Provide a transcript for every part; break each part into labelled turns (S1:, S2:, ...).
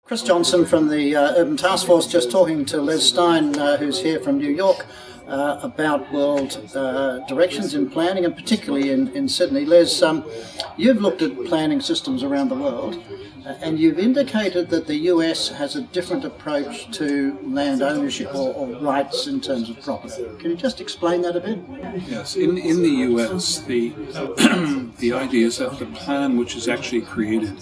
S1: Chris Johnson from the Urban Taskforce, just talking to Les Stein, who's here from New York, about world directions in planning, and particularly in Sydney. Les, you've looked at planning systems around the world, and you've indicated that the US has a different approach to land ownership or rights in terms of property. Can you just explain that a bit?
S2: Yes, in the US, the idea is that the plan which is actually created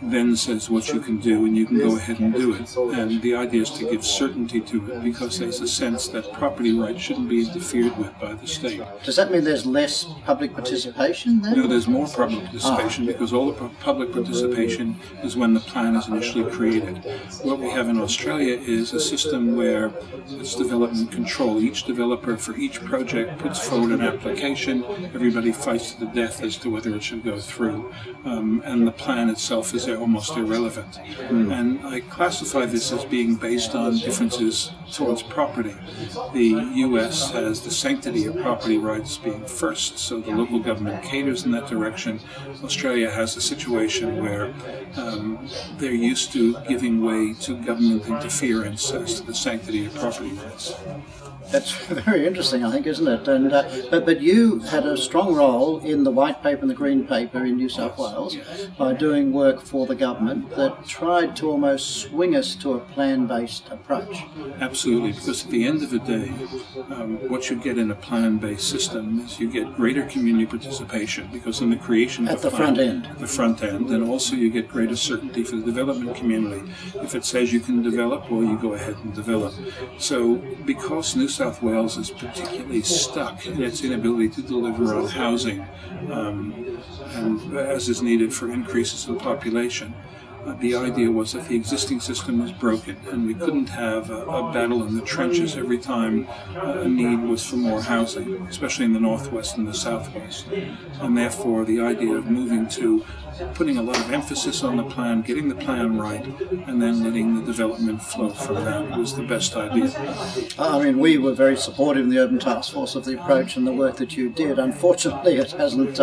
S2: then says what you can do, and you can go ahead and do it. And the idea is to give certainty to it, because there's a sense that property rights shouldn't be interfered with by the state.
S1: Does that mean there's less public participation then?
S2: No, there's more public participation, because all the public participation is when the plan is initially created. What we have in Australia is a system where it's development control. Each developer for each project puts forward an application. Everybody fights to the death as to whether it should go through. And the plan itself is almost irrelevant. And I classify this as being based on differences towards property. The US has the sanctity of property rights being first, so the local government caters in that direction. Australia has a situation where they're used to giving way to government interference as to the sanctity of property rights.
S1: That's very interesting, I think, isn't it? And but you had a strong role in the white paper and the green paper in New South Wales by doing work for the government that tried to almost swing us to a plan-based approach.
S2: Absolutely, because at the end of the day, what you get in a plan-based system is you get greater community participation, because in the creation of
S1: the front end,
S2: and also you get greater certainty for the development community. If it says you can develop, well, you go ahead and develop. So because New South Wales is particularly stuck in its inability to deliver on housing, and as is needed for increases in population, the idea was that the existing system was broken, and we couldn't have a battle in the trenches every time a need was for more housing, especially in the northwest and the southwest. And therefore the idea of moving to putting a lot of emphasis on the plan, getting the plan right, and then letting the development flow from that was the best idea.
S1: I mean, we were very supportive in the Urban Taskforce of the approach and the work that you did. Unfortunately, it hasn't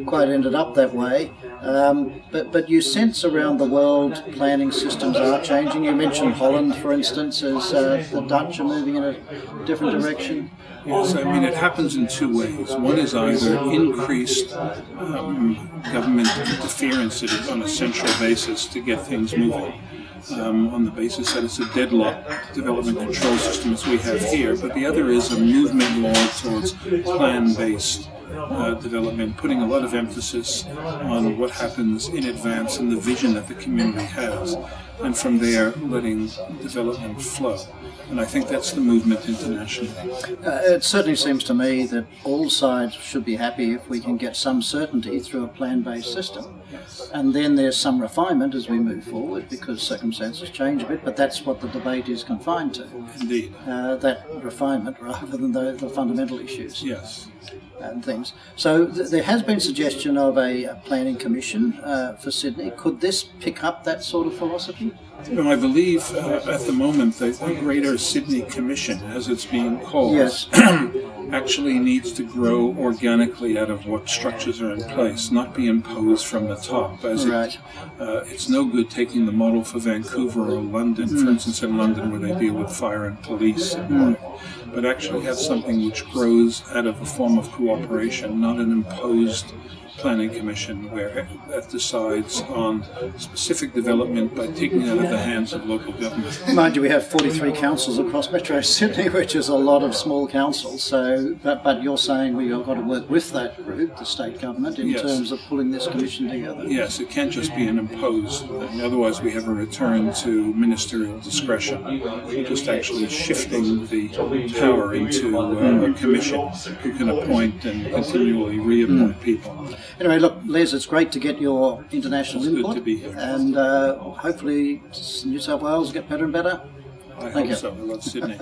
S1: quite ended up that way. But you sense around the world planning systems are changing. You mentioned Holland, for instance, as the Dutch are moving in a different direction.
S2: Yes, I mean, it happens in two ways. One is either increased government interference on a central basis to get things moving, on the basis that it's a deadlocked development control system as we have here, but the other is a movement more towards plan-based development, putting a lot of emphasis on what happens in advance and the vision that the community has, and from there letting development flow. And I think that's the movement internationally.
S1: It certainly seems to me that all sides should be happy if we can get some certainty through a plan-based system. And then there's some refinement as we move forward, because circumstances change a bit, but that's what the debate is confined to.
S2: Indeed.
S1: That refinement rather than the fundamental issues.
S2: Yes.
S1: And things. So there has been suggestion of a planning commission for Sydney. Could this pick up that sort of philosophy?
S2: No, I believe at the moment the Greater Sydney Commission, as it's being called,
S1: yes,
S2: actually needs to grow organically out of what structures are in place, not be imposed from the top. As
S1: right.
S2: It's no good taking the model for Vancouver or London, for instance, in London, where they deal with fire and police, but actually have something which grows out of a form of cooperation, not an imposed planning commission where it decides on specific development by taking it out of the hands of local government.
S1: Mind you, we have 43 councils across Metro Sydney, which is a lot of small councils. So, but you're saying we've got to work with that group, the state government, in terms of pulling this commission together.
S2: Yes, it can't just be an imposed thing. Otherwise, we have a return to ministerial discretion. We're just actually shifting the power into a commission who can appoint and continually reappoint people.
S1: Anyway, look, Les, it's great to get your international input.
S2: Good to be here.
S1: And hopefully New South Wales will get better and better.
S2: I hope so. I love Sydney.